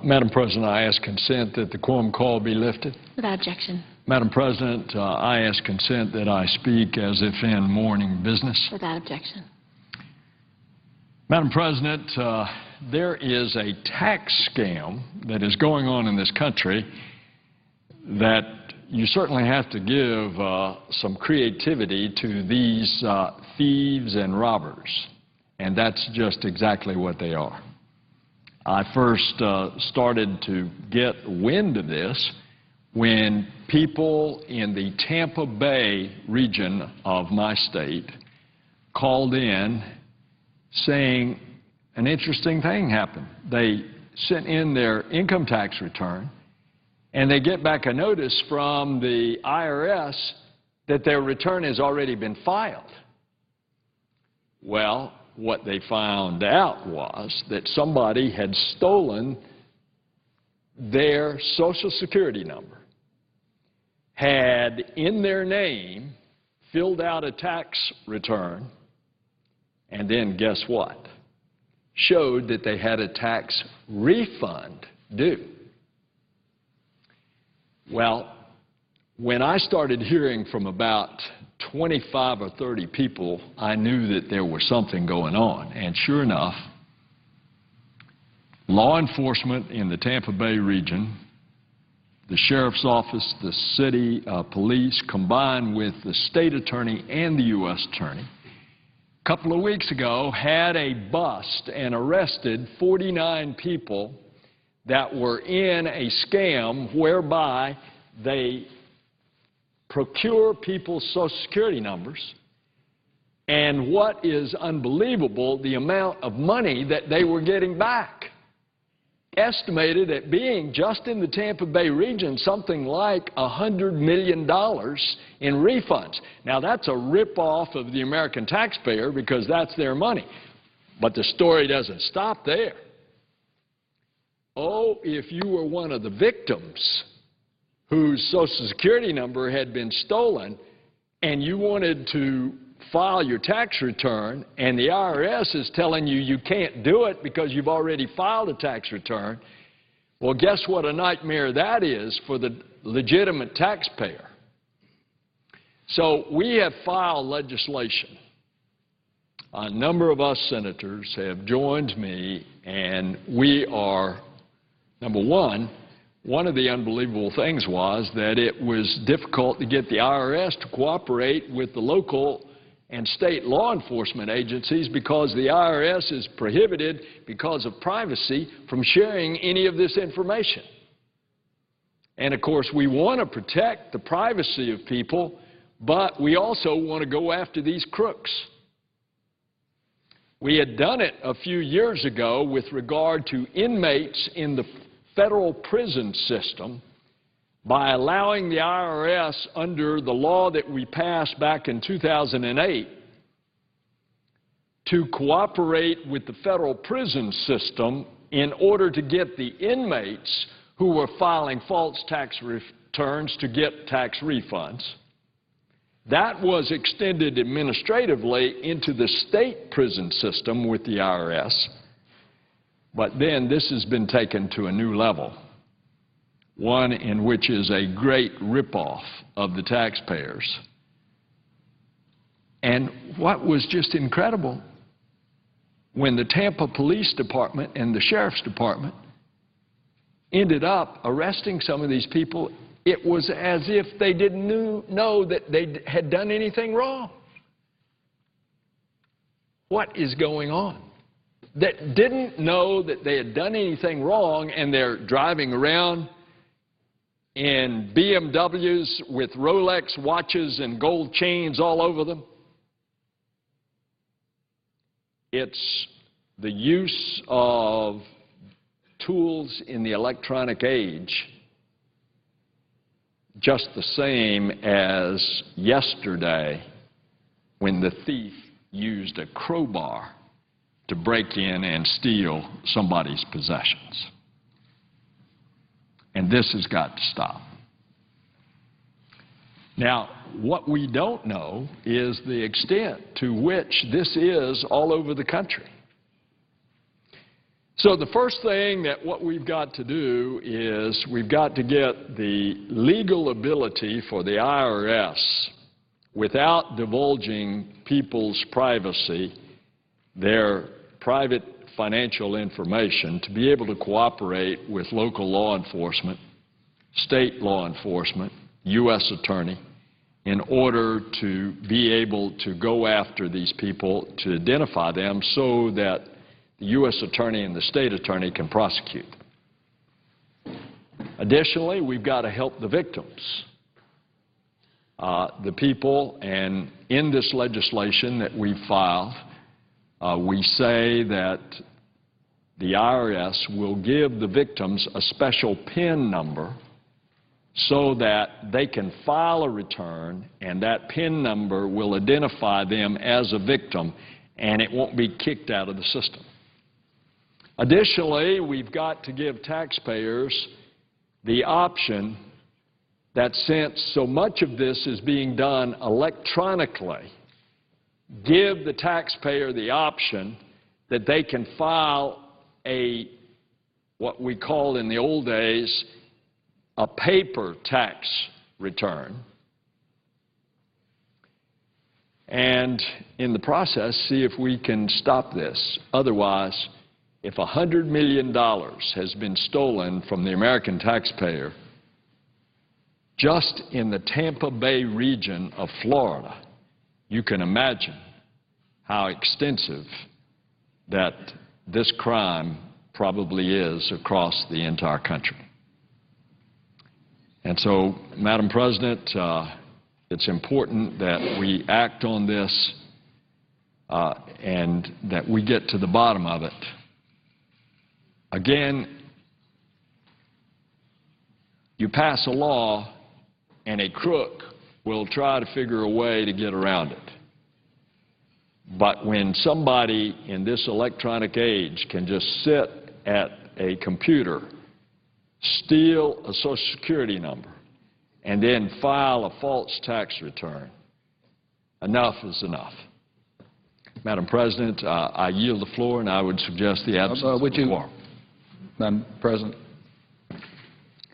Madam President, I ask consent that the quorum call be lifted. Without objection. Madam President, I ask consent that I speak as if in morning business. Without objection. Madam President, there is a tax scam that is going on in this country that you certainly have to give some creativity to these thieves and robbers, and that's just exactly what they are. I first started to get wind of this when people in the Tampa Bay region of my state called in saying an interesting thing happened. They sent in their income tax return, and they get back a notice from the IRS that their return has already been filed. Well, what they found out was that somebody had stolen their Social Security number, had in their name filled out a tax return, and then guess what? Showed that they had a tax refund due. Well, when I started hearing from about 25 or 30 people, I knew that there was something going on. And sure enough, law enforcement in the Tampa Bay region, the sheriff's office, the city police, combined with the state attorney and the U.S. attorney, a couple of weeks ago had a bust and arrested 49 people that were in a scam whereby they procure people's Social Security numbers, and what is unbelievable, the amount of money that they were getting back. Estimated at being, just in the Tampa Bay region, something like $100 million in refunds. Now, that's a rip-off of the American taxpayer because that's their money. But the story doesn't stop there. Oh, if you were one of the victims whose Social Security number had been stolen and you wanted to file your tax return and the IRS is telling you you can't do it because you've already filed a tax return, well, guess what a nightmare that is for the legitimate taxpayer. So we have filed legislation. A number of us senators have joined me, and we are, number one of the unbelievable things was that it was difficult to get the IRS to cooperate with the local and state law enforcement agencies because the IRS is prohibited, because of privacy, from sharing any of this information. And, of course, we want to protect the privacy of people, but we also want to go after these crooks. We had done it a few years ago with regard to inmates in the federal prison system by allowing the IRS, under the law that we passed back in 2008, to cooperate with the federal prison system in order to get the inmates who were filing false tax returns to get tax refunds. That was extended administratively into the state prison system with the IRS. But then this has been taken to a new level, one in which is a great ripoff of the taxpayers. And what was just incredible, when the Tampa Police Department and the Sheriff's Department ended up arresting some of these people, it was as if they didn't know that they had done anything wrong. What is going on? That didn't know that they had done anything wrong, and they're driving around in BMWs with Rolex watches and gold chains all over them. It's the use of tools in the electronic age, just the same as yesterday when the thief used a crowbar to break in and steal somebody's possessions. And this has got to stop. Now, what we don't know is the extent to which this is all over the country. So the first thing that what we've got to do is we've got to get the legal ability for the IRS, without divulging people's privacy, their private financial information, to be able to cooperate with local law enforcement, state law enforcement, U.S. attorney, in order to be able to go after these people, to identify them so that the U.S. attorney and the state attorney can prosecute. Additionally, we've got to help the victims, the people, and in this legislation that we've filed, we say that the IRS will give the victims a special PIN number so that they can file a return, and that PIN number will identify them as a victim, and it won't be kicked out of the system. Additionally, we've got to give taxpayers the option that, since so much of this is being done electronically, give the taxpayer the option that they can file what we called in the old days a paper tax return, and in the process see if we can stop this. Otherwise, if $100 million has been stolen from the American taxpayer just in the Tampa Bay region of Florida, you can imagine how extensive that this crime probably is across the entire country. And so, Madam President, it's important that we act on this and that we get to the bottom of it. Again, you pass a law and a crook will try to figure a way to get around it. But when somebody in this electronic age can just sit at a computer, steal a Social Security number, and then file a false tax return, enough is enough. Madam President, I yield the floor, and I would suggest the absence of quorum. Madam President,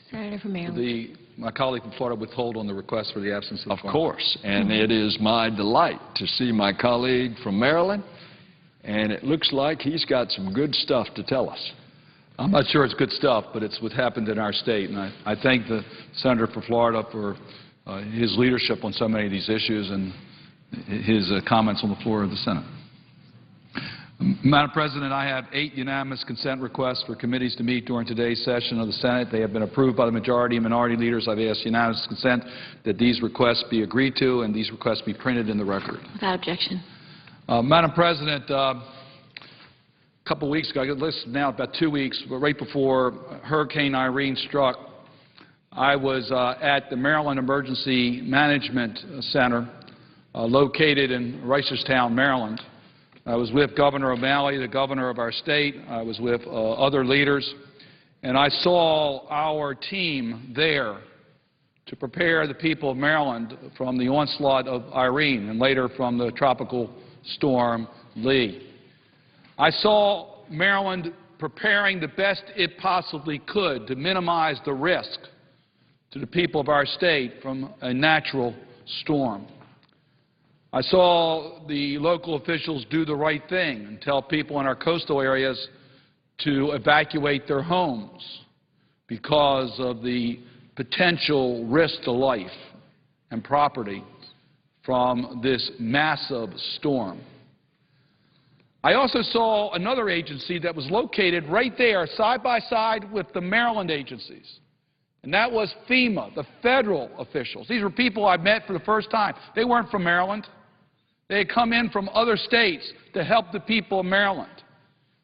Senator from Maryland. My colleague from Florida withhold on the request for the absence of quorum. Of course, and it is my delight to see my colleague from Maryland, and it looks like he's got some good stuff to tell us. I'm not sure it's good stuff, but it's what happened in our state, and I thank the Senator for Florida for his leadership on so many of these issues and his comments on the floor of the Senate. Madam President, I have 8 unanimous consent requests for committees to meet during today's session of the Senate. They have been approved by the majority and minority leaders. I've asked unanimous consent that these requests be agreed to and these requests be printed in the record. Without objection. Madam President, a couple weeks ago, now about 2 weeks, but right before Hurricane Irene struck, I was at the Maryland Emergency Management Center located in Reisterstown, Maryland. I was with Governor O'Malley, the governor of our state. I was with other leaders, and I saw our team there to prepare the people of Maryland from the onslaught of Irene and later from the tropical storm Lee. I saw Maryland preparing the best it possibly could to minimize the risk to the people of our state from a natural storm. I saw the local officials do the right thing and tell people in our coastal areas to evacuate their homes because of the potential risk to life and property from this massive storm. I also saw another agency that was located right there side by side with the Maryland agencies, and that was FEMA, the federal officials. These were people I met for the first time. They weren't from Maryland. They had come in from other states to help the people of Maryland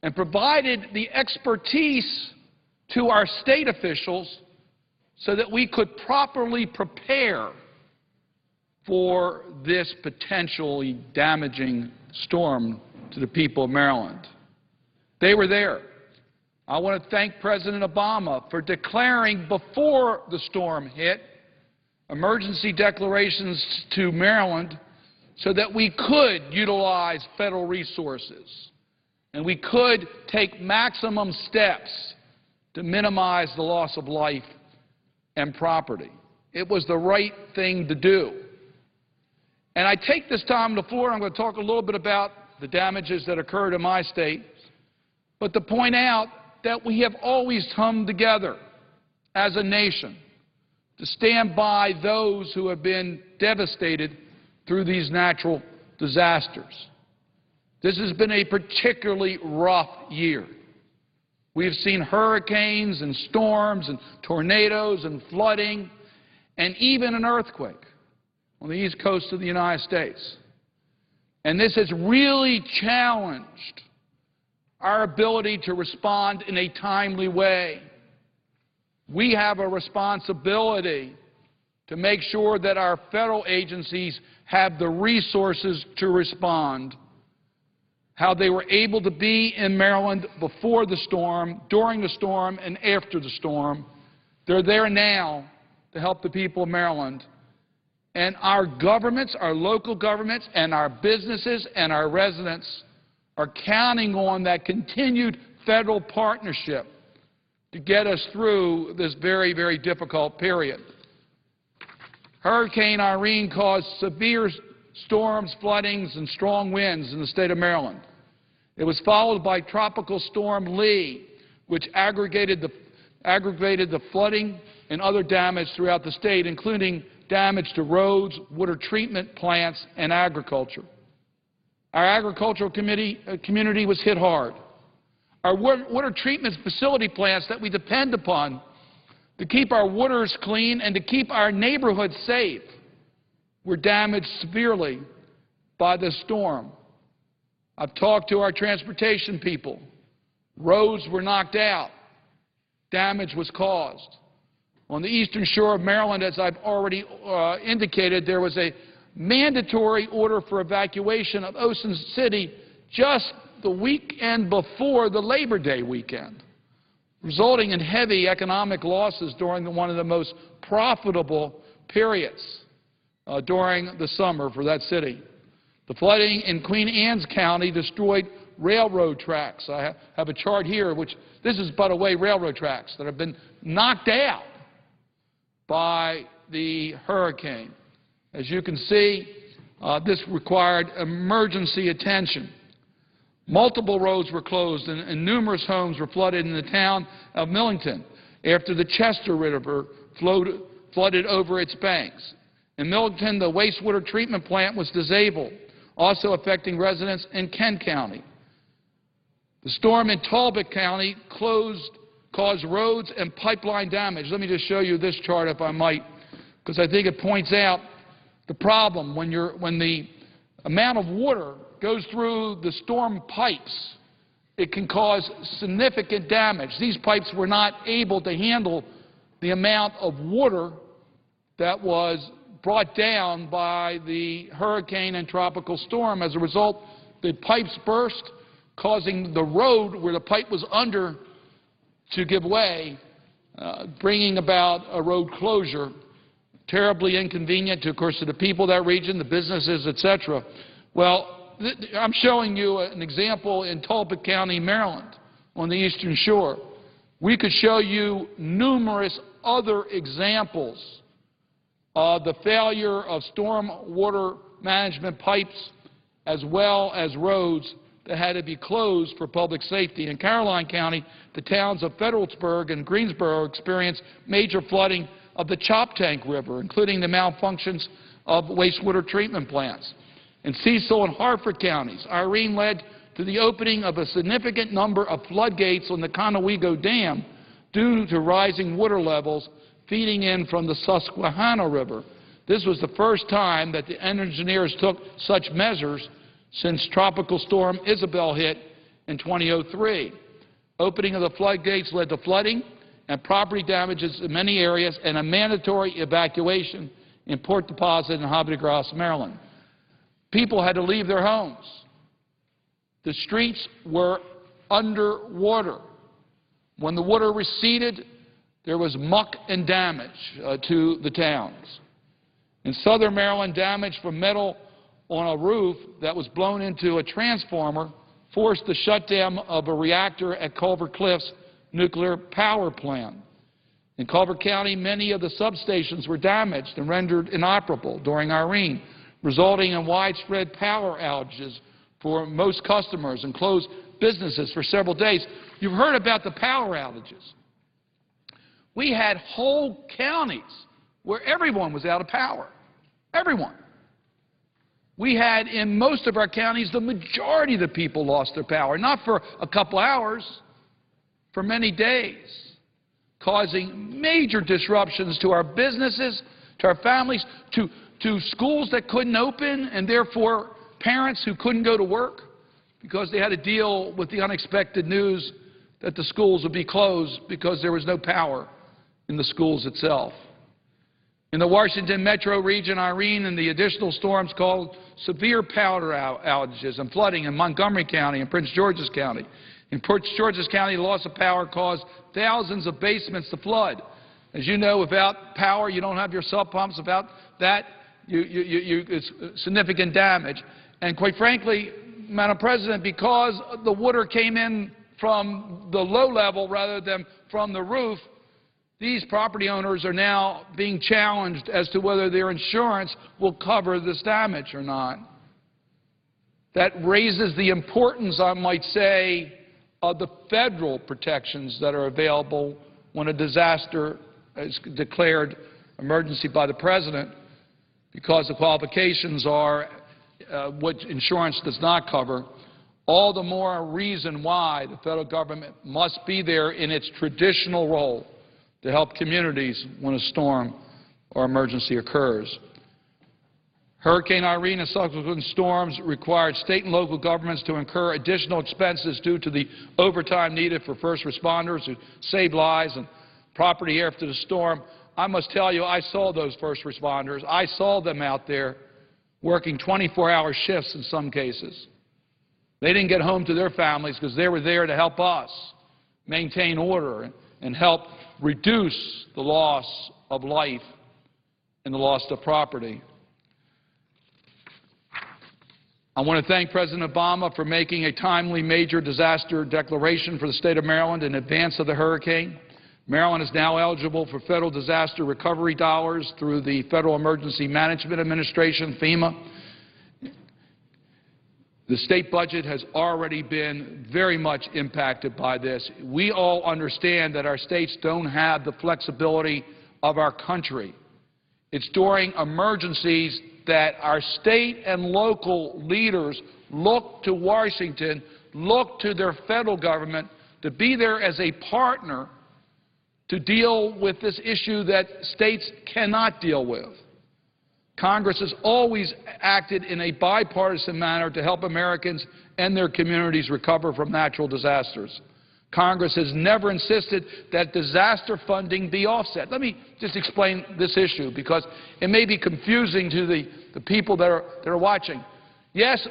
and provided the expertise to our state officials so that we could properly prepare for this potentially damaging storm to the people of Maryland. They were there. I want to thank President Obama for declaring before the storm hit emergency declarations to Maryland so that we could utilize federal resources and we could take maximum steps to minimize the loss of life and property. It was the right thing to do. And I take this time on the floor, I'm going to talk a little bit about the damages that occurred in my state, but to point out that we have always come together as a nation to stand by those who have been devastated through these natural disasters. This has been a particularly rough year. We have seen hurricanes and storms and tornadoes and flooding and even an earthquake on the east coast of the United States. And this has really challenged our ability to respond in a timely way. We have a responsibility to make sure that our federal agencies have the resources to respond. How they were able to be in Maryland before the storm, during the storm, and after the storm. They're there now to help the people of Maryland. And our governments, our local governments, and our businesses and our residents are counting on that continued federal partnership to get us through this very, very difficult period. Hurricane Irene caused severe storms, floodings, and strong winds in the state of Maryland. It was followed by Tropical Storm Lee, which aggravated the flooding and other damage throughout the state, including damage to roads, water treatment plants, and agriculture. Our agricultural community was hit hard. Our water treatment facility plants that we depend upon to keep our waters clean and to keep our neighborhoods safe were damaged severely by the storm. I've talked to our transportation people. Roads were knocked out. Damage was caused. On the eastern shore of Maryland, as I've already indicated, there was a mandatory order for evacuation of Ocean City just the weekend before the Labor Day weekend, resulting in heavy economic losses during one of the most profitable periods during the summer for that city. The flooding in Queen Anne's County destroyed railroad tracks. I have a chart here, which this is, by the way, railroad tracks that have been knocked out by the hurricane. As you can see, this required emergency attention. Multiple roads were closed and numerous homes were flooded in the town of Millington after the Chester River flooded over its banks. In Millington, the wastewater treatment plant was disabled, also affecting residents in Kent County. The storm in Talbot County caused roads and pipeline damage. Let me just show you this chart, if I might, because I think it points out the problem when the amount of water goes through the storm pipes. It can cause significant damage. These pipes were not able to handle the amount of water that was brought down by the hurricane and tropical storm. As a result, the pipes burst, causing the road where the pipe was under to give way, bringing about a road closure. Terribly inconvenient, of course, to the people of that region, the businesses, etc. Well, I'm showing you an example in Talbot County, Maryland, on the eastern shore. We could show you numerous other examples of the failure of storm water management pipes as well as roads that had to be closed for public safety. In Caroline County, the towns of Fredericksburg and Greensboro experienced major flooding of the Choptank River, including the malfunctions of wastewater treatment plants. In Cecil and Harford counties, Irene led to the opening of a significant number of floodgates on the Conewago Dam due to rising water levels feeding in from the Susquehanna River. This was the first time that the engineers took such measures since Tropical Storm Isabel hit in 2003. Opening of the floodgates led to flooding and property damages in many areas and a mandatory evacuation in Port Deposit and Havre de Grace, Maryland. People had to leave their homes. The streets were underwater. When the water receded, there was muck and damage to the towns. In southern Maryland, damage from metal on a roof that was blown into a transformer forced the shutdown of a reactor at Culver Cliffs nuclear power plant. In Culver County, many of the substations were damaged and rendered inoperable during Irene, resulting in widespread power outages for most customers and closed businesses for several days. You've heard about the power outages. We had whole counties where everyone was out of power. Everyone. We had in most of our counties, the majority of the people lost their power, not for a couple hours, for many days, causing major disruptions to our businesses, to our families, to schools that couldn't open, and therefore parents who couldn't go to work because they had to deal with the unexpected news that the schools would be closed because there was no power in the schools itself. In the Washington metro region, Irene and the additional storms caused severe power outages and flooding in Montgomery County and Prince George's County. In Prince George's County, the loss of power caused thousands of basements to flood. As you know, without power, you don't have your sub pumps. Without that, it's significant damage. And quite frankly, Madam President, because the water came in from the low level rather than from the roof, these property owners are now being challenged as to whether their insurance will cover this damage or not. That raises the importance, I might say, of the federal protections that are available when a disaster is declared emergency by the President, because the qualifications are what insurance does not cover. All the more reason why the federal government must be there in its traditional role to help communities when a storm or emergency occurs. Hurricane Irene and subsequent storms required state and local governments to incur additional expenses due to the overtime needed for first responders to save lives and property after the storm. I must tell you, I saw those first responders. I saw them out there working 24-hour shifts in some cases. They didn't get home to their families because they were there to help us maintain order and help reduce the loss of life and the loss of property. I want to thank President Obama for making a timely major disaster declaration for the state of Maryland in advance of the hurricane. Maryland is now eligible for federal disaster recovery dollars through the Federal Emergency Management Administration, FEMA. The state budget has already been very much impacted by this. We all understand that our states don't have the flexibility of our country. It's during emergencies that our state and local leaders look to Washington, look to their federal government to be there as a partner to deal with this issue that states cannot deal with. Congress has always acted in a bipartisan manner to help Americans and their communities recover from natural disasters. Congress has never insisted that disaster funding be offset. Let me just explain this issue because it may be confusing to the people that are watching. Yes,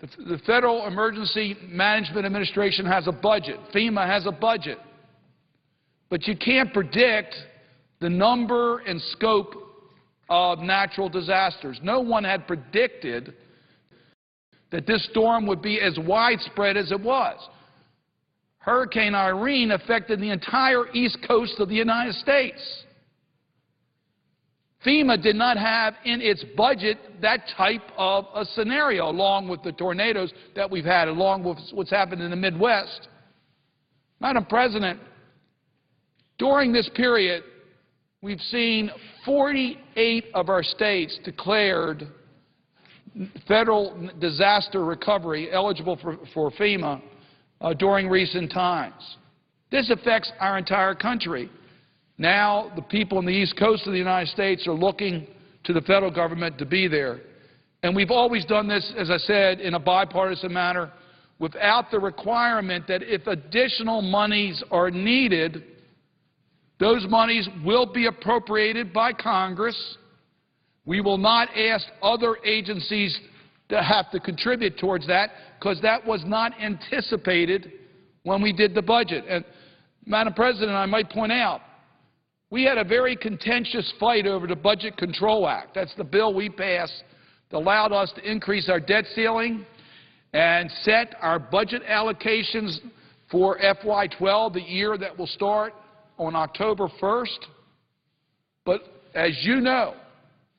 the Federal Emergency Management Administration has a budget. FEMA has a budget. But you can't predict the number and scope of natural disasters. No one had predicted that this storm would be as widespread as it was. Hurricane Irene affected the entire east coast of the United States. FEMA did not have in its budget that type of a scenario, along with the tornadoes that we've had, along with what's happened in the Midwest. Madam President, during this period, we've seen 48 of our states declared federal disaster recovery eligible for FEMA during recent times. This affects our entire country. Now the people on the East Coast of the United States are looking to the federal government to be there. And we've always done this, as I said, in a bipartisan manner without the requirement that if additional monies are needed, those monies will be appropriated by Congress. We will not ask other agencies to have to contribute towards that because that was not anticipated when we did the budget. And, Madam President, I might point out, we had a very contentious fight over the Budget Control Act. That's the bill we passed that allowed us to increase our debt ceiling and set our budget allocations for FY12, the year that will start on October 1st. But as you know,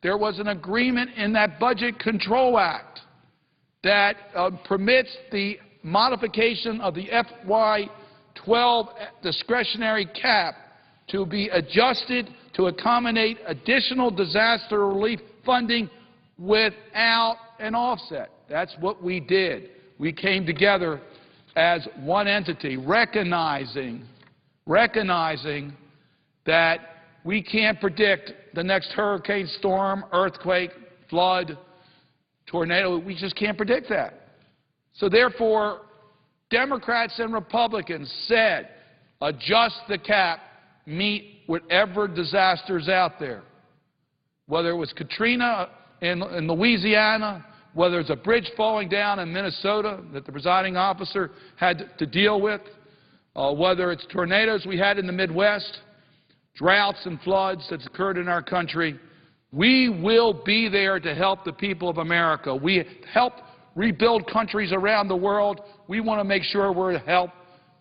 there was an agreement in that Budget Control Act that permits the modification of the FY12 discretionary cap to be adjusted to accommodate additional disaster relief funding without an offset. That's what we did. We came together as one entity, recognizing that we can't predict the next hurricane, storm, earthquake, flood, tornado. We just can't predict that. So therefore, Democrats and Republicans said, adjust the cap, meet whatever disasters out there. Whether it was Katrina in Louisiana, whether it's a bridge falling down in Minnesota that the presiding officer had to deal with, whether it's tornadoes we had in the Midwest, droughts and floods that's occurred in our country, we will be there to help the people of America. We help rebuild countries around the world. We want to make sure we're to help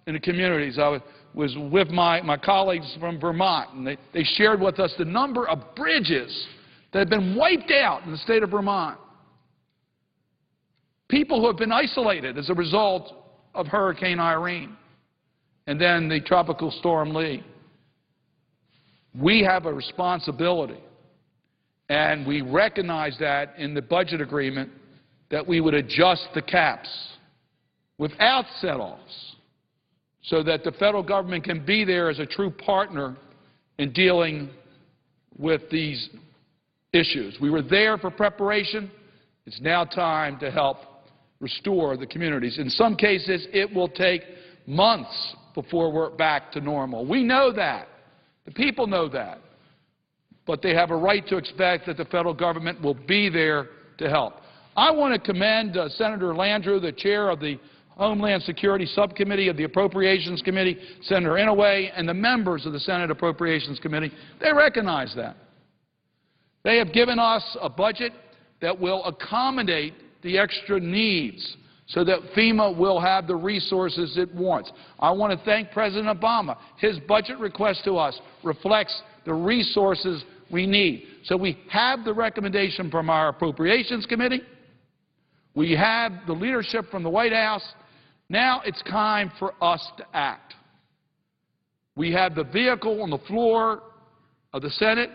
in the communities. I was with my colleagues from Vermont, and they shared with us the number of bridges that have been wiped out in the state of Vermont. People who have been isolated as a result of Hurricane Irene and then the Tropical Storm Lee. We have a responsibility, and we recognize that in the budget agreement that we would adjust the caps without set-offs so that the federal government can be there as a true partner in dealing with these issues. We were there for preparation. It's now time to help restore the communities. In some cases, it will take months before we're back to normal. We know that. The people know that. But they have a right to expect that the federal government will be there to help. I want to commend Senator Landrieu, the chair of the Homeland Security Subcommittee of the Appropriations Committee, Senator Inouye, and the members of the Senate Appropriations Committee. They recognize that. They have given us a budget that will accommodate the extra needs so that FEMA will have the resources it wants. I want to thank President Obama. His budget request to us reflects the resources we need. So we have the recommendation from our Appropriations Committee. We have the leadership from the White House. Now it's time for us to act. We have the vehicle on the floor of the Senate.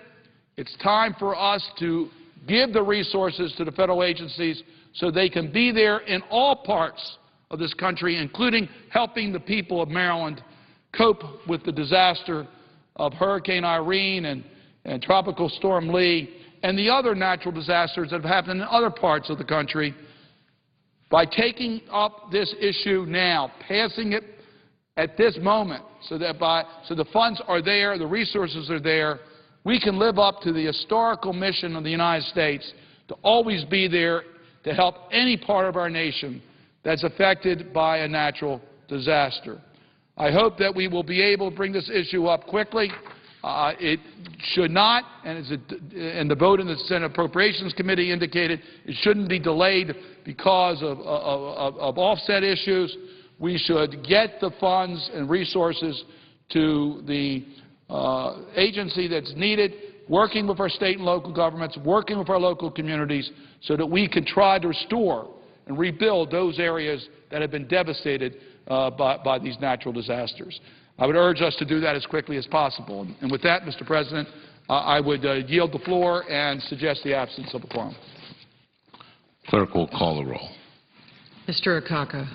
It's time for us to give the resources to the federal agencies so they can be there in all parts of this country, including helping the people of Maryland cope with the disaster of Hurricane Irene and Tropical Storm Lee and the other natural disasters that have happened in other parts of the country. By taking up this issue now, passing it at this moment so the funds are there, the resources are there, we can live up to the historical mission of the United States to always be there to help any part of our nation that's affected by a natural disaster. I hope that we will be able to bring this issue up quickly. It should not, and the vote in the Senate Appropriations Committee indicated it shouldn't be delayed because of offset issues. We should get the funds and resources to the agency that's needed, working with our state and local governments, working with our local communities, so that we can try to restore and rebuild those areas that have been devastated by these natural disasters. I would urge us to do that as quickly as possible. And with that, Mr. President, I would yield the floor and suggest the absence of a quorum. Clerk will call the roll. Mr. Akaka.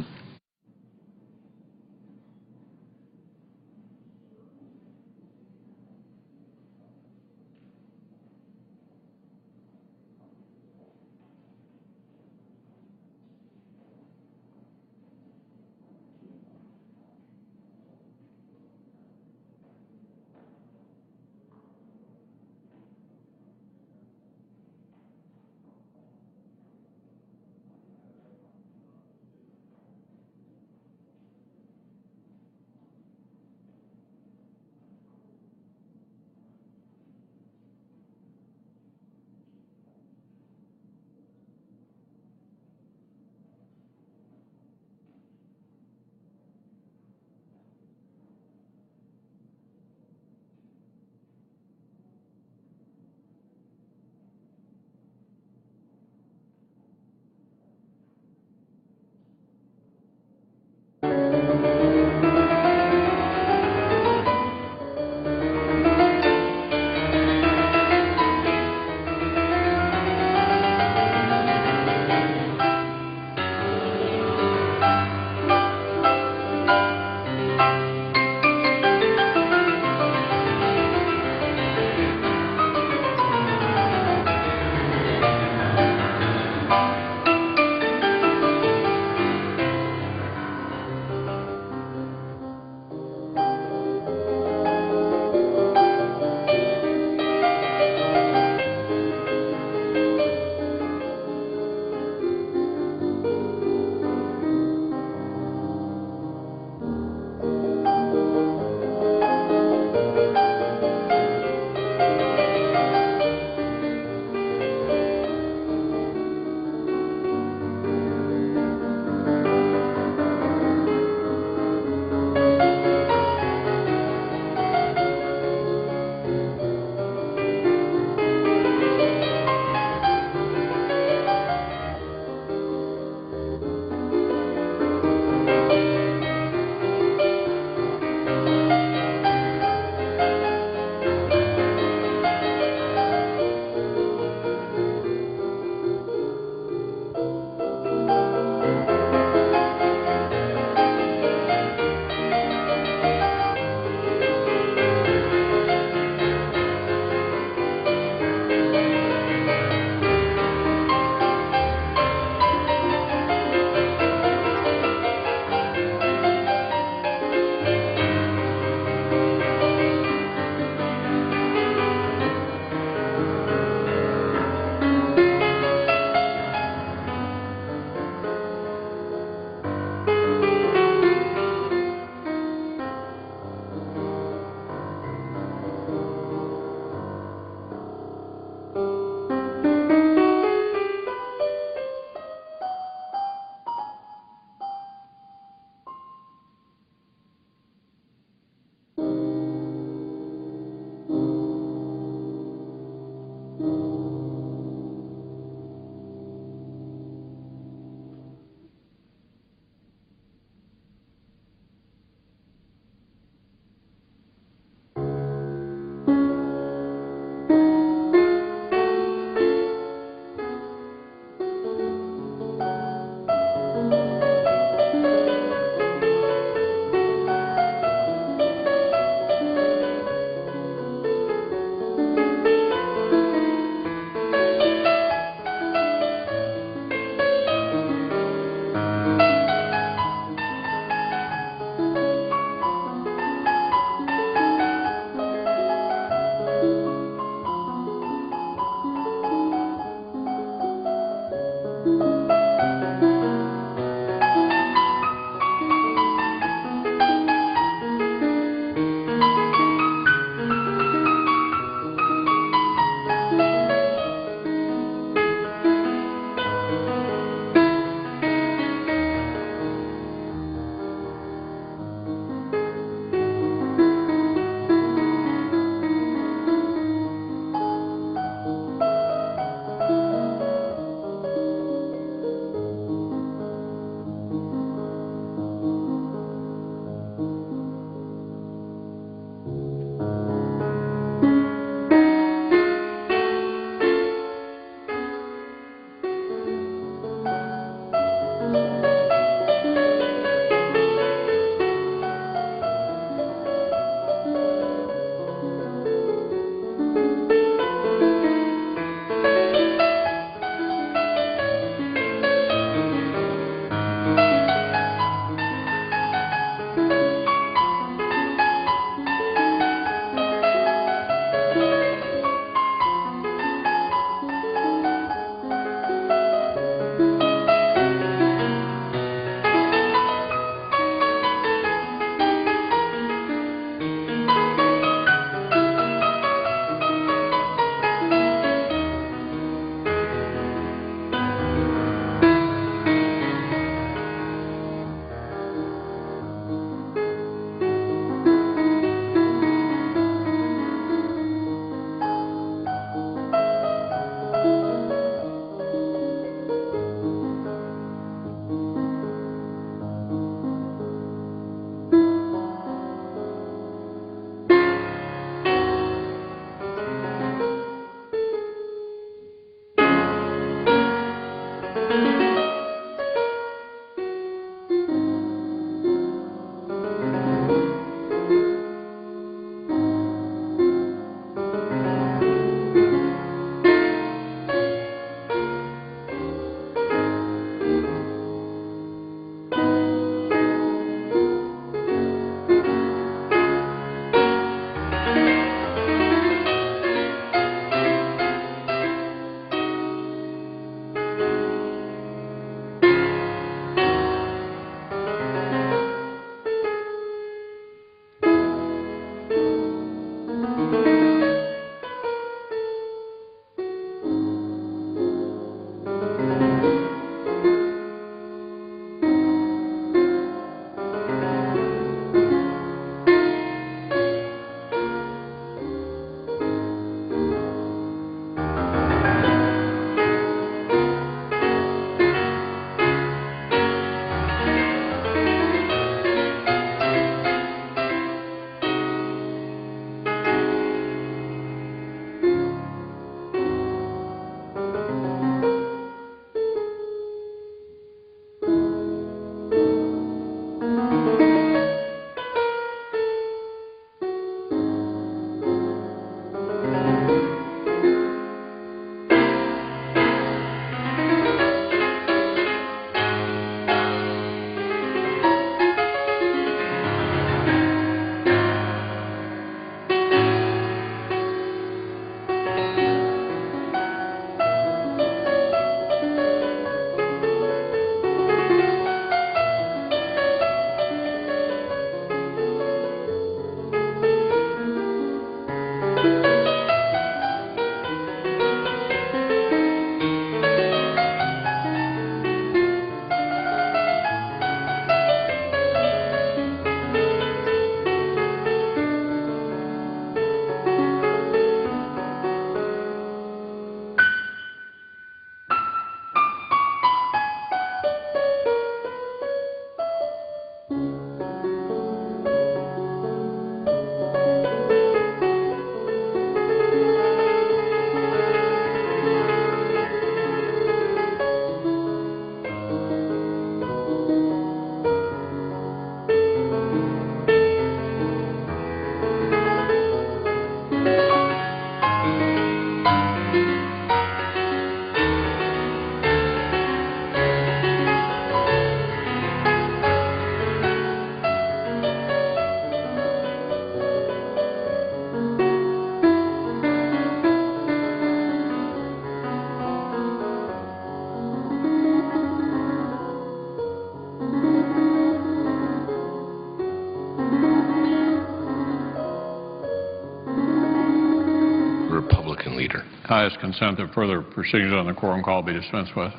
highest consent that further proceedings on the quorum call be dispensed with.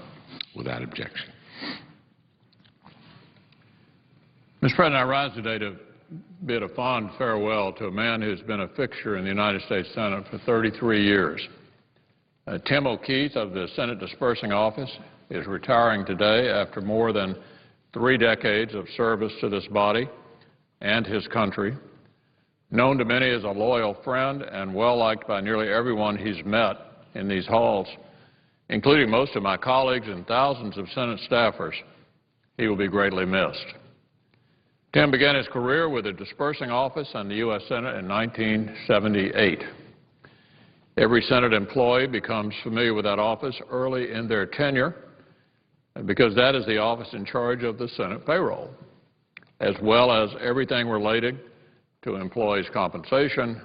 Without objection. Mr. President, I rise today to bid a fond farewell to a man who's been a fixture in the United States Senate for 33 years. Tim O'Keefe of the Senate Dispersing Office is retiring today after more than 3 decades of service to this body and his country. Known to many as a loyal friend and well-liked by nearly everyone he's met in these halls, including most of my colleagues and thousands of Senate staffers, he will be greatly missed. Tim began his career with the Dispersing Office and the U.S. Senate in 1978. Every Senate employee becomes familiar with that office early in their tenure because that is the office in charge of the Senate payroll, as well as everything related to employees' compensation,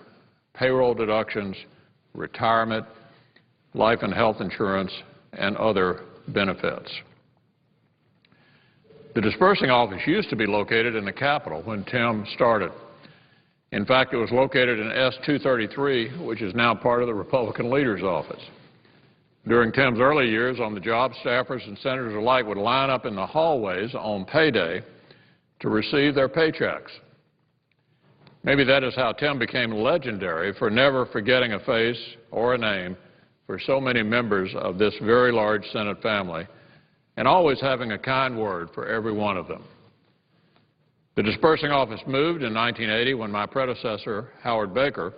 payroll deductions, retirement, life and health insurance, and other benefits. The Dispersing Office used to be located in the Capitol when Tim started. In fact, it was located in S-233, which is now part of the Republican leader's office. During Tim's early years on the job, staffers and senators alike would line up in the hallways on payday to receive their paychecks. Maybe that is how Tim became legendary for never forgetting a face or a name for so many members of this very large Senate family, and always having a kind word for every one of them. The Dispersing Office moved in 1980 when my predecessor, Howard Baker,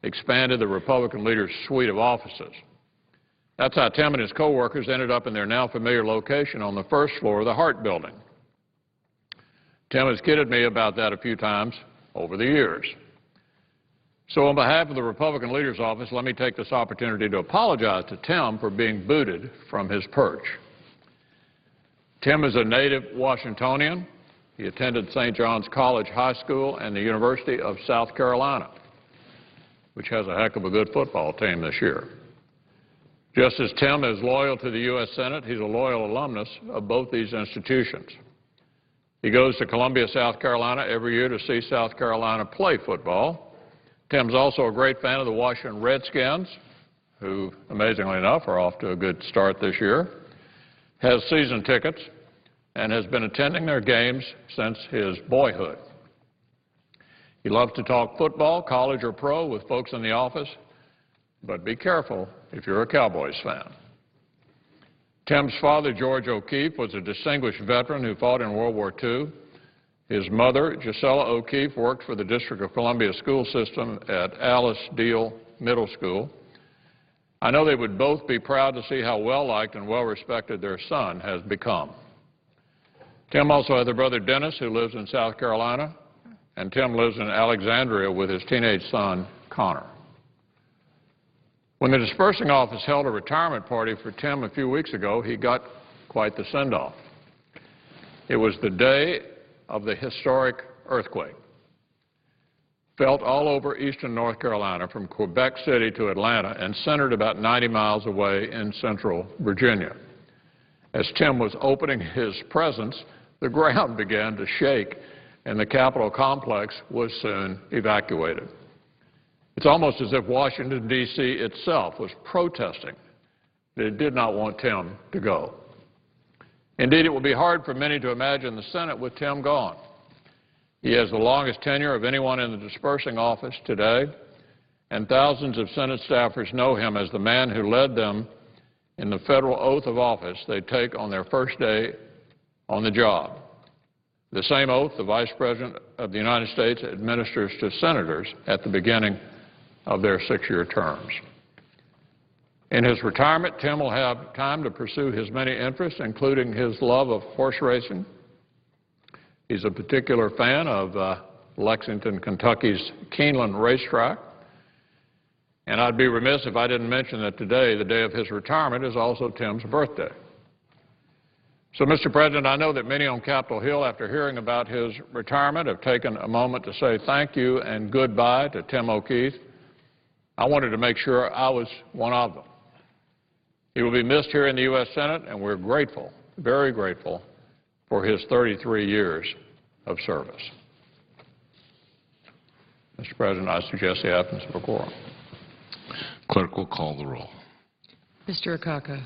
expanded the Republican leader's suite of offices. That's how Tim and his co-workers ended up in their now familiar location on the first floor of the Hart Building. Tim has kidded me about that a few times over the years. So on behalf of the Republican leader's office, let me take this opportunity to apologize to Tim for being booted from his perch. Tim is a native Washingtonian. He attended St. John's College High School and the University of South Carolina, which has a heck of a good football team this year. Just as Tim is loyal to the U.S. Senate, he's a loyal alumnus of both these institutions. He goes to Columbia, South Carolina every year to see South Carolina play football. Tim's also a great fan of the Washington Redskins, who, amazingly enough, are off to a good start this year, has season tickets, and has been attending their games since his boyhood. He loves to talk football, college or pro, with folks in the office, but be careful if you're a Cowboys fan. Tim's father, George O'Keefe, was a distinguished veteran who fought in World War II. His mother, Gisela O'Keefe, worked for the District of Columbia school system at Alice Deal Middle School. I know they would both be proud to see how well-liked and well-respected their son has become. Tim also has a brother, Dennis, who lives in South Carolina, and Tim lives in Alexandria with his teenage son, Connor. When the Dispersing Office held a retirement party for Tim a few weeks ago, he got quite the send-off. It was the day of the historic earthquake, felt all over eastern North Carolina, from Quebec City to Atlanta, and centered about 90 miles away in central Virginia. As Tim was opening his presents, the ground began to shake, and the Capitol complex was soon evacuated. It's almost as if Washington, D.C. itself was protesting that it did not want Tim to go. Indeed, it will be hard for many to imagine the Senate with Tim gone. He has the longest tenure of anyone in the Dispersing Office today, and thousands of Senate staffers know him as the man who led them in the federal oath of office they take on their first day on the job. The same oath the Vice President of the United States administers to senators at the beginning of their 6-year terms. In his retirement, Tim will have time to pursue his many interests, including his love of horse racing. He's a particular fan of Lexington, Kentucky's Keeneland Racetrack. And I'd be remiss if I didn't mention that today, the day of his retirement, is also Tim's birthday. So, Mr. President, I know that many on Capitol Hill, after hearing about his retirement, have taken a moment to say thank you and goodbye to Tim O'Keefe. I wanted to make sure I was one of them. He will be missed here in the U.S. Senate, and we're grateful, very grateful, for his 33 years of service. Mr. President, I suggest the absence of a quorum. Clerk will call the roll. Mr. Akaka.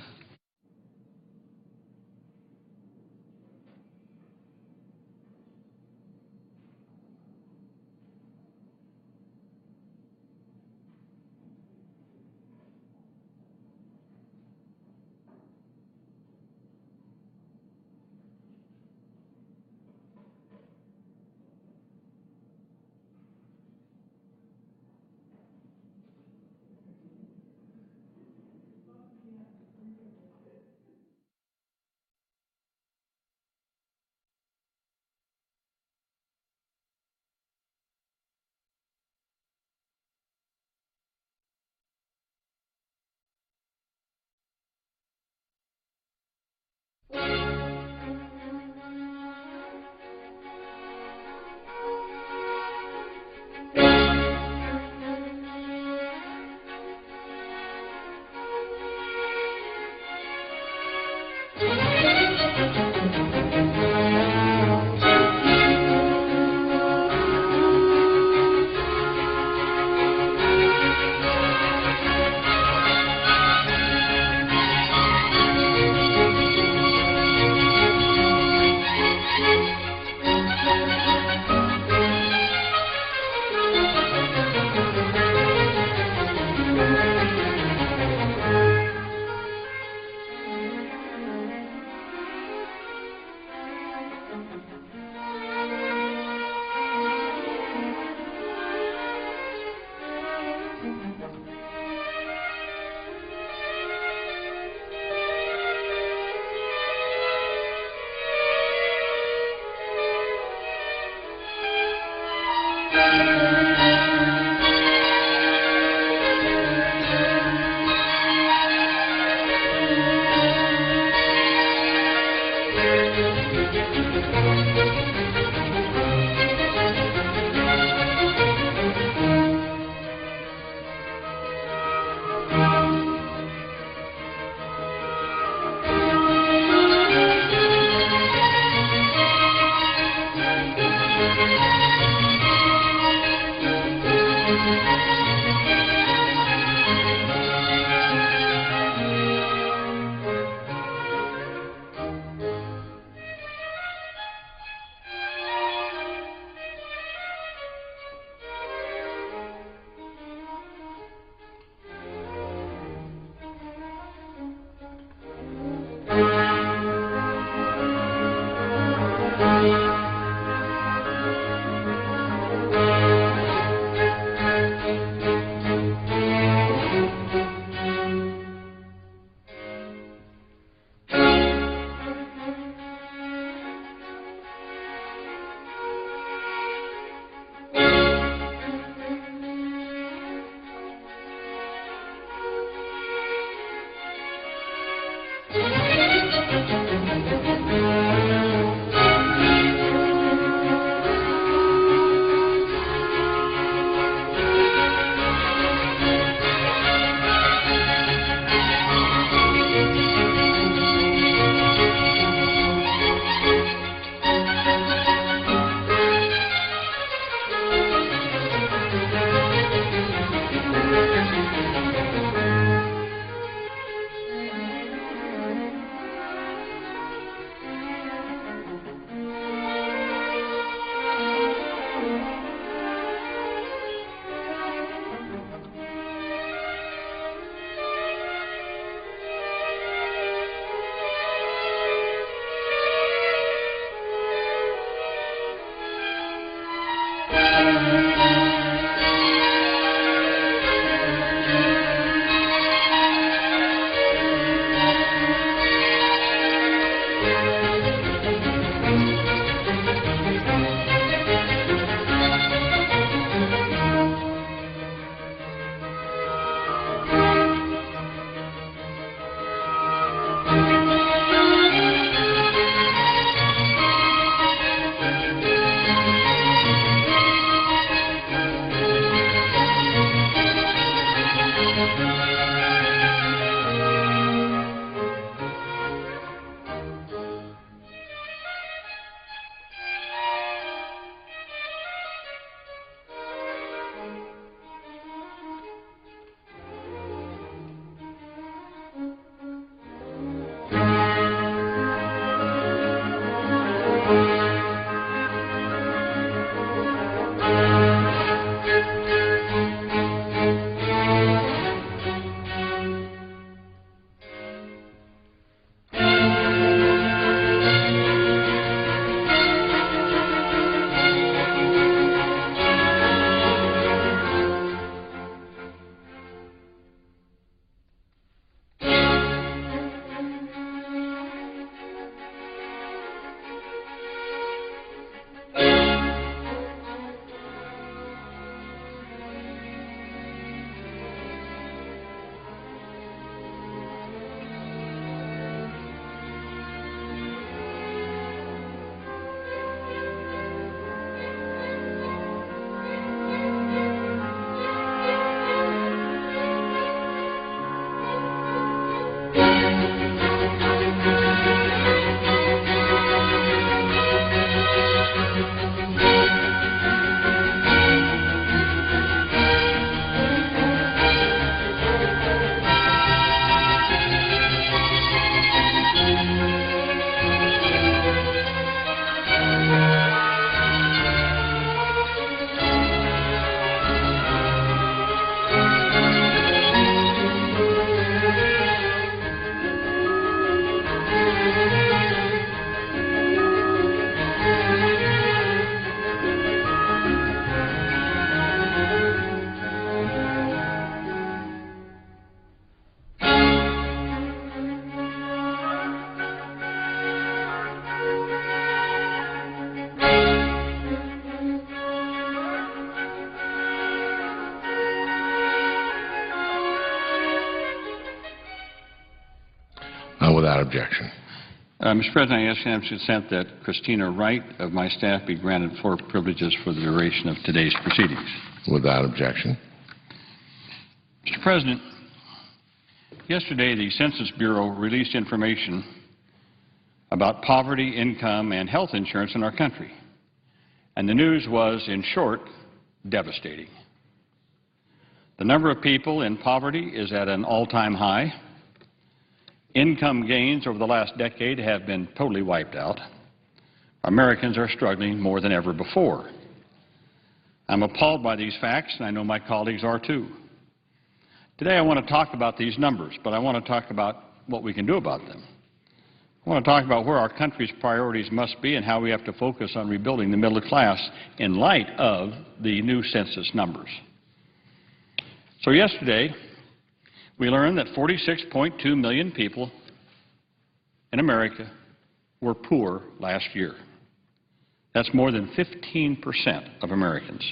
objection. Mr. President, I ask unanimous consent that Christina Wright of my staff be granted floor privileges for the duration of today's proceedings. Without objection. Mr. President, yesterday the Census Bureau released information about poverty, income, and health insurance in our country. And the news was, in short, devastating. The number of people in poverty is at an all-time high. Income gains over the last decade have been totally wiped out. Americans are struggling more than ever before. I'm appalled by these facts, and I know my colleagues are too. Today I want to talk about these numbers, but I want to talk about what we can do about them. I want to talk about where our country's priorities must be and how we have to focus on rebuilding the middle class in light of the new census numbers. So yesterday, we learned that 46.2 million people in America were poor last year. That's more than 15% of Americans.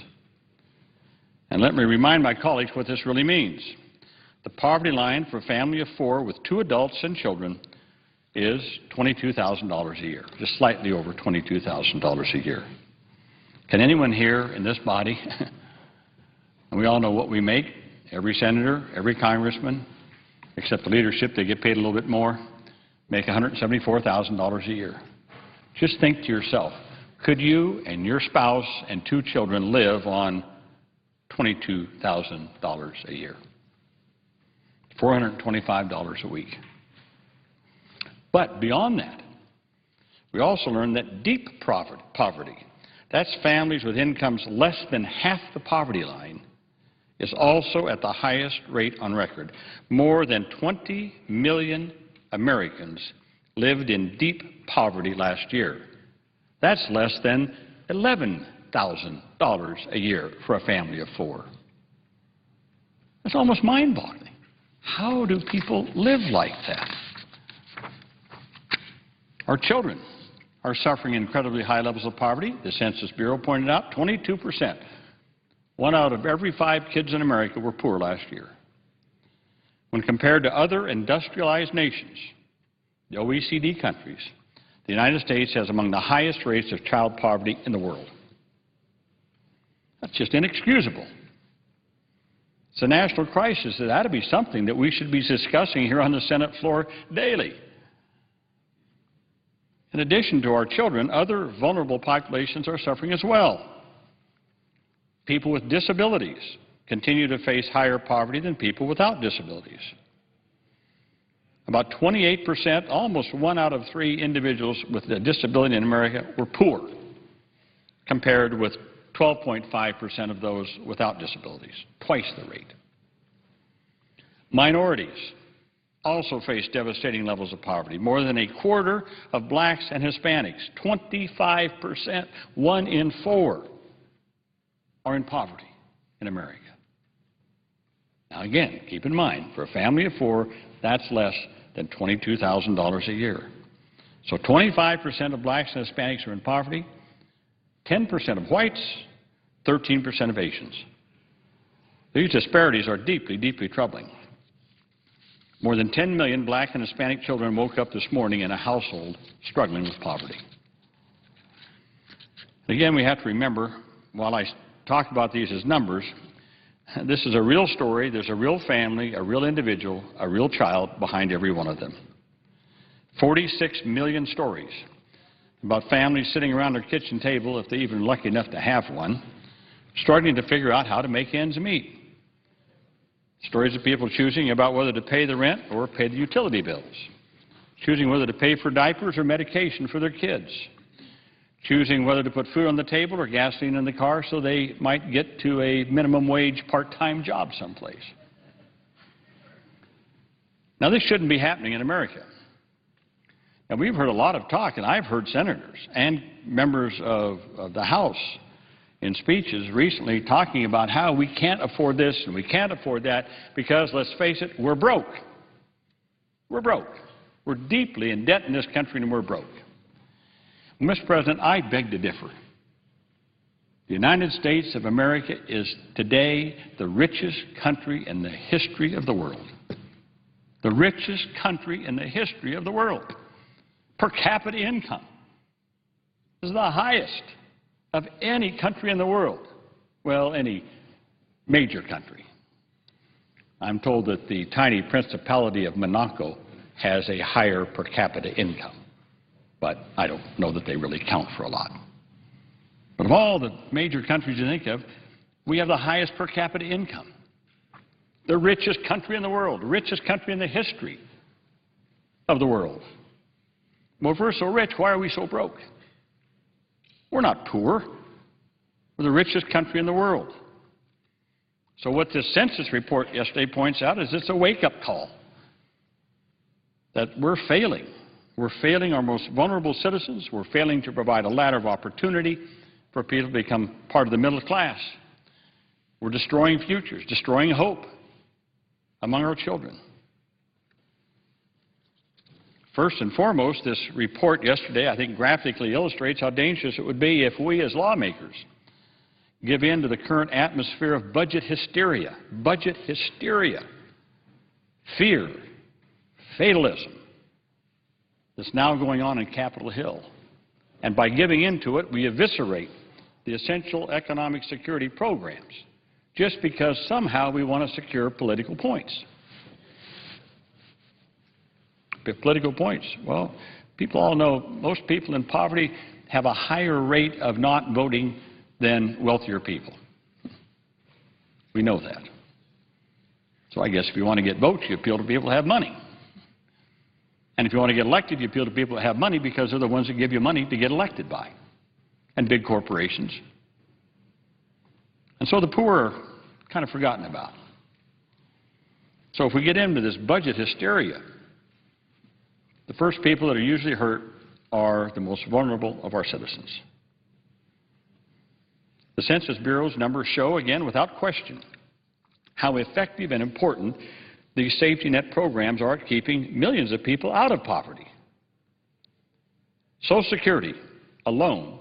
And let me remind my colleagues what this really means. The poverty line for a family of four with 2 adults and children is $22,000 a year, just slightly over $22,000 a year. Can anyone here in this body, and we all know what we make, every senator, every congressman, except the leadership, they get paid a little bit more, make $174,000 a year. Just think to yourself, could you and your spouse and 2 children live on $22,000 a year? $425 a week. But beyond that, we also learned that deep poverty, that's families with incomes less than half the poverty line, is also at the highest rate on record. More than 20 million Americans lived in deep poverty last year. That's less than $11,000 a year for a family of 4. That's almost mind-boggling. How do people live like that? Our children are suffering incredibly high levels of poverty. The Census Bureau pointed out 22%. 1 out of every 5 kids in America were poor last year. When compared to other industrialized nations, the OECD countries, the United States has among the highest rates of child poverty in the world. That's just inexcusable. It's a national crisis. That ought to be something that we should be discussing here on the Senate floor daily. In addition to our children, other vulnerable populations are suffering as well. People with disabilities continue to face higher poverty than people without disabilities. About 28%, almost 1 out of 3 individuals with a disability in America were poor, compared with 12.5% of those without disabilities, twice the rate. Minorities also face devastating levels of poverty. More than a quarter of blacks and Hispanics, 25%, 1 in 4, are in poverty in America. Now again, keep in mind, for a family of 4, that's less than $22,000 a year. So 25% of blacks and Hispanics are in poverty, 10% of whites, 13% of Asians. These disparities are deeply, deeply troubling. More than 10 million black and Hispanic children woke up this morning in a household struggling with poverty. Again, we have to remember, while I talk about these as numbers, this is a real story. There's a real family, a real individual, a real child behind every one of them. 46 million stories about families sitting around their kitchen table, if they're even lucky enough to have one, struggling to figure out how to make ends meet. Stories of people choosing about whether to pay the rent or pay the utility bills, choosing whether to pay for diapers or medication for their kids, choosing whether to put food on the table or gasoline in the car so they might get to a minimum wage part-time job someplace. Now, this shouldn't be happening in America. Now, we've heard a lot of talk, and I've heard senators and members of the House in speeches recently talking about how we can't afford this and we can't afford that because, let's face it, we're broke. We're broke. We're deeply in debt in this country and we're broke. Well, Mr. President, I beg to differ. The United States of America is today the richest country in the history of the world. The richest country in the history of the world. Per capita income is the highest of any country in the world. Well, any major country. I'm told that the tiny Principality of Monaco has a higher per capita income, but I don't know that they really count for a lot. But of all the major countries you think of, we have the highest per capita income. The richest country in the world, the richest country in the history of the world. Well, if we're so rich, why are we so broke? We're not poor. We're the richest country in the world. So what this census report yesterday points out is it's a wake-up call that we're failing. We're failing our most vulnerable citizens. We're failing to provide a ladder of opportunity for people to become part of the middle class. We're destroying futures, destroying hope among our children. First and foremost, this report yesterday, I think, graphically illustrates how dangerous it would be if we as lawmakers give in to the current atmosphere of budget hysteria, fear, fatalism that's now going on in Capitol Hill. And by giving into it, we eviscerate the essential economic security programs just because somehow we want to secure political points. Political points. Well, people all know most people in poverty have a higher rate of not voting than wealthier people. We know that. So I guess if you want to get votes, you appeal to people who have money. And if you want to get elected, you appeal to people that have money because they're the ones that give you money to get elected by, and big corporations. And so the poor are kind of forgotten about. So if we get into this budget hysteria, the first people that are usually hurt are the most vulnerable of our citizens. The Census Bureau's numbers show, again, without question, how effective and important these safety net programs are at keeping millions of people out of poverty. Social Security alone,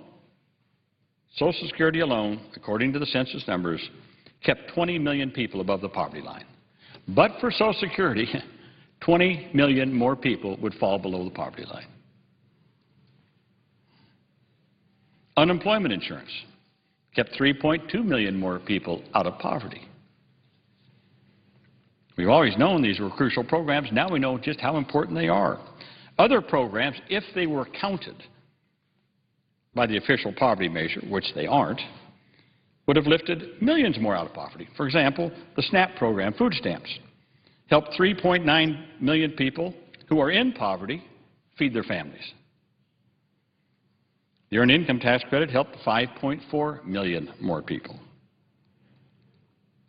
according to the census numbers, kept 20 million people above the poverty line. But for Social Security, 20 million more people would fall below the poverty line. Unemployment insurance kept 3.2 million more people out of poverty. We've always known these were crucial programs. Now we know just how important they are. Other programs, if they were counted by the official poverty measure, which they aren't, would have lifted millions more out of poverty. For example, the SNAP program, food stamps, helped 3.9 million people who are in poverty feed their families. The Earned Income Tax Credit helped 5.4 million more people.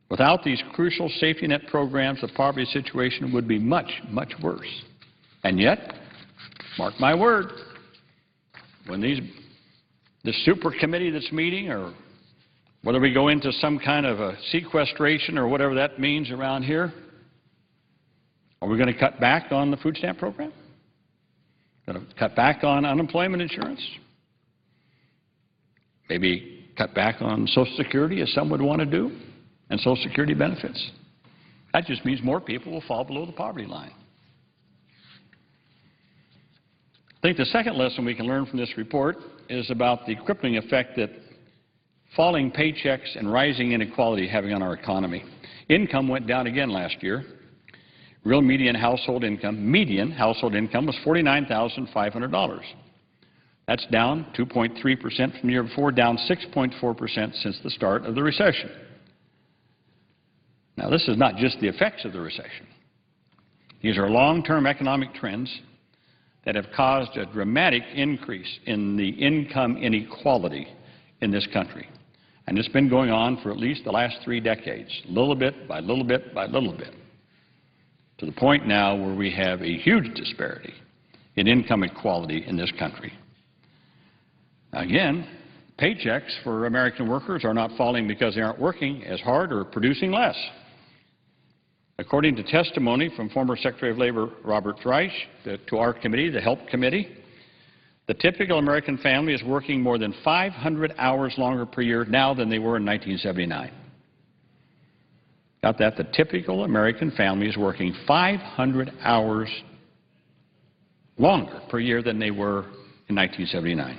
Without these crucial safety net programs, the poverty situation would be much, much worse. And yet, mark my word, when this super committee that's meeting, or whether we go into some kind of a sequestration or whatever that means around here, are we going to cut back on the food stamp program? Going to cut back on unemployment insurance? Maybe cut back on Social Security, as some would want to do, and Social Security benefits? That just means more people will fall below the poverty line. I think the second lesson we can learn from this report is about the crippling effect that falling paychecks and rising inequality having on our economy. Income went down again last year. Real median household income was $49,500. That's down 2.3% from the year before, down 6.4% since the start of the recession. Now, this is not just the effects of the recession. These are long-term economic trends that have caused a dramatic increase in the income inequality in this country. And it's been going on for at least the last 3 decades, little bit by little bit by little bit, to the point now where we have a huge disparity in income equality in this country. Again, paychecks for American workers are not falling because they aren't working as hard or producing less. According to testimony from former Secretary of Labor Robert Reich to our committee, the HELP Committee, the typical American family is working more than 500 hours longer per year now than they were in 1979. Got that? The typical American family is working 500 hours longer per year than they were in 1979.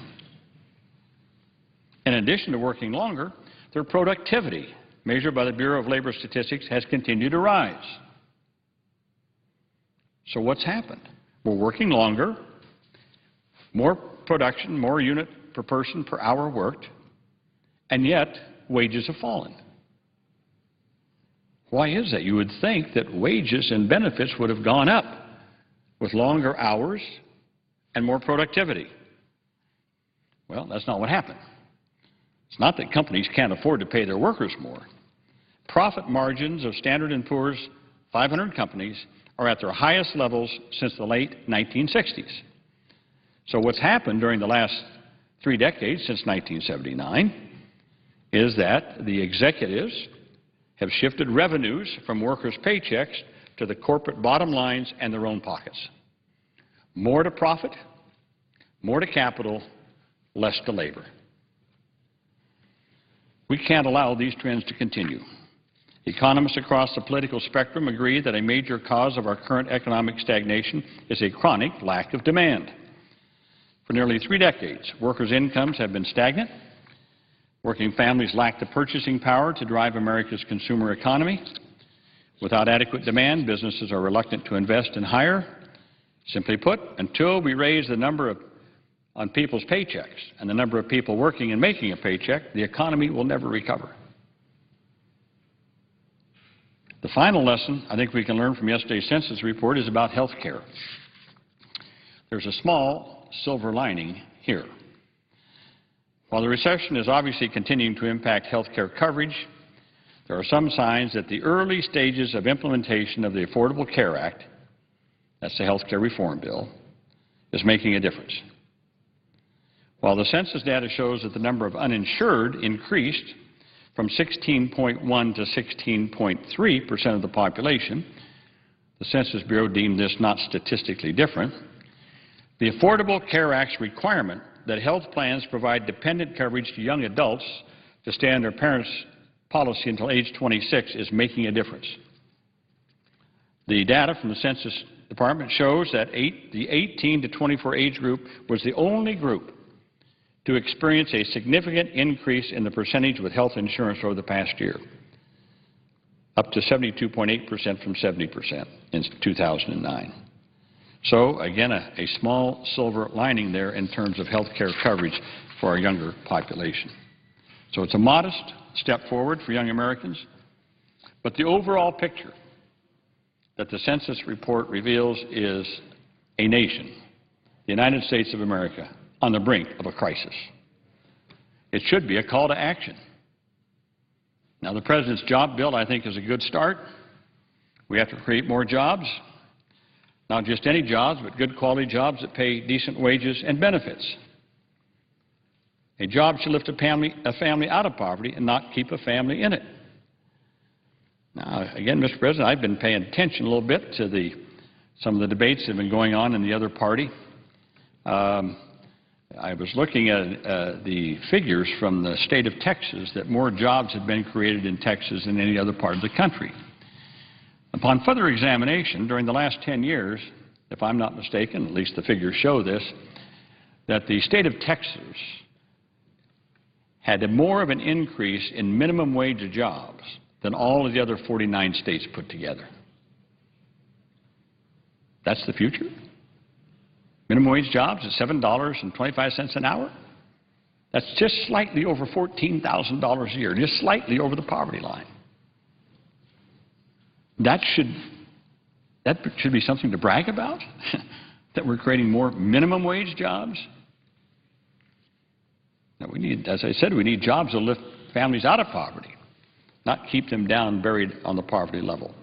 In addition to working longer, their productivity, measured by the Bureau of Labor Statistics, has continued to rise. So what's happened? We're working longer, more production, more unit per person per hour worked, and yet wages have fallen. Why is that? You would think that wages and benefits would have gone up with longer hours and more productivity. Well, that's not what happened. It's not that companies can't afford to pay their workers more. Profit margins of Standard & Poor's 500 companies are at their highest levels since the late 1960s. So what's happened during the last 3 decades, since 1979, is that the executives have shifted revenues from workers' paychecks to the corporate bottom lines and their own pockets. More to profit, more to capital, less to labor. We can't allow these trends to continue. Economists across the political spectrum agree that a major cause of our current economic stagnation is a chronic lack of demand. For nearly 3 decades, workers' incomes have been stagnant. Working families lack the purchasing power to drive America's consumer economy. Without adequate demand, businesses are reluctant to invest and hire. Simply put, until we raise the number on people's paychecks and the number of people working and making a paycheck, the economy will never recover. The final lesson I think we can learn from yesterday's census report is about health care. There's a small silver lining here. While the recession is obviously continuing to impact health care coverage, there are some signs that the early stages of implementation of the Affordable Care Act, that's the health care reform bill, is making a difference. While the census data shows that the number of uninsured increased from 16.1 to 16.3% of the population, the Census Bureau deemed this not statistically different. The Affordable Care Act's requirement that health plans provide dependent coverage to young adults to stay on their parents' policy until age 26 is making a difference. The data from the Census Department shows that the 18 to 24 age group was the only group to experience a significant increase in the percentage with health insurance over the past year, up to 72.8% from 70% in 2009. So, again, a small silver lining there in terms of health care coverage for our younger population. So it's a modest step forward for young Americans, but the overall picture that the census report reveals is a nation, the United States of America, on the brink of a crisis. It should be a call to action. Now, the President's job bill, I think, is a good start. We have to create more jobs. Not just any jobs, but good quality jobs that pay decent wages and benefits. A job should lift a family out of poverty and not keep a family in it. Now, again, Mr. President, I've been paying attention a little bit to some of the debates that have been going on in the other party. I was looking at the figures from the state of Texas that more jobs have been created in Texas than any other part of the country. Upon further examination, during the last 10 years, if I'm not mistaken, at least the figures show this, that the state of Texas had more of an increase in minimum wage jobs than all of the other 49 states put together. That's the future? Minimum wage jobs at $7.25 an hour? That's just slightly over $14,000 a year, just slightly over the poverty line. That should be something to brag about, that we're creating more minimum wage jobs. Now we need, as I said, we need jobs that lift families out of poverty, not keep them down buried on the poverty level.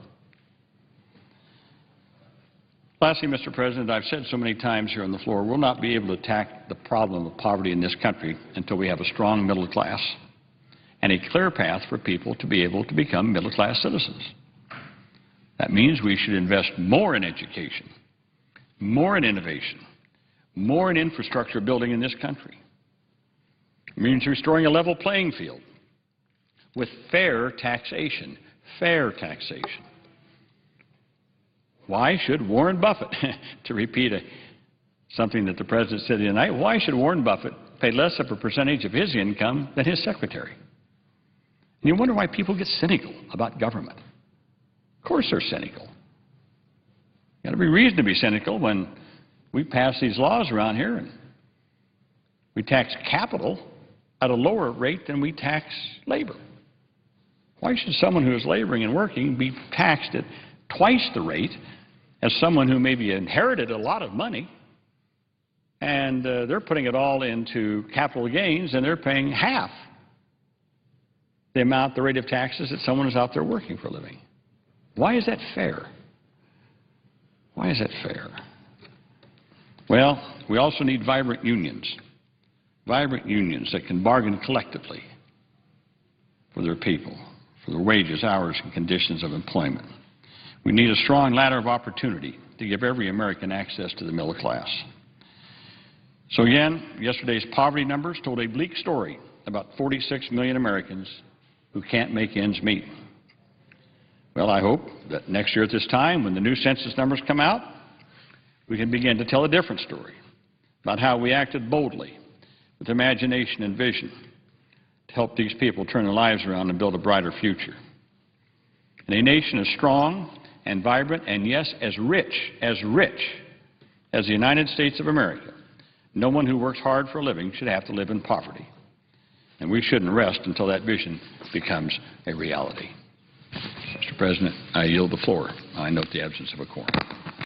Lastly, Mr. President, I've said so many times here on the floor, we'll not be able to attack the problem of poverty in this country until we have a strong middle class and a clear path for people to be able to become middle-class citizens. That means we should invest more in education, more in innovation, more in infrastructure building in this country. It means restoring a level playing field with fair taxation, fair taxation. Why should Warren Buffett, to repeat something that the President said the other night, why should Warren Buffett pay less of a percentage of his income than his secretary? And you wonder why people get cynical about government. Of course they're cynical. Got every reason to be cynical when we pass these laws around here and we tax capital at a lower rate than we tax labor. Why should someone who is laboring and working be taxed at twice the rate as someone who maybe inherited a lot of money and they're putting it all into capital gains and they're paying half the amount, the rate of taxes that someone who's out there working for a living? Why is that fair? Why is that fair? Well, we also need vibrant unions that can bargain collectively for their people, for their wages, hours, and conditions of employment. We need a strong ladder of opportunity to give every American access to the middle class. So again, yesterday's poverty numbers told a bleak story about 46 million Americans who can't make ends meet. Well, I hope that next year at this time, when the new census numbers come out, we can begin to tell a different story about how we acted boldly, with imagination and vision, to help these people turn their lives around and build a brighter future. And a nation as strong and vibrant and, yes, as rich as the United States of America, no one who works hard for a living should have to live in poverty. And we shouldn't rest until that vision becomes a reality. Mr. President, I yield the floor. I note the absence of a quorum.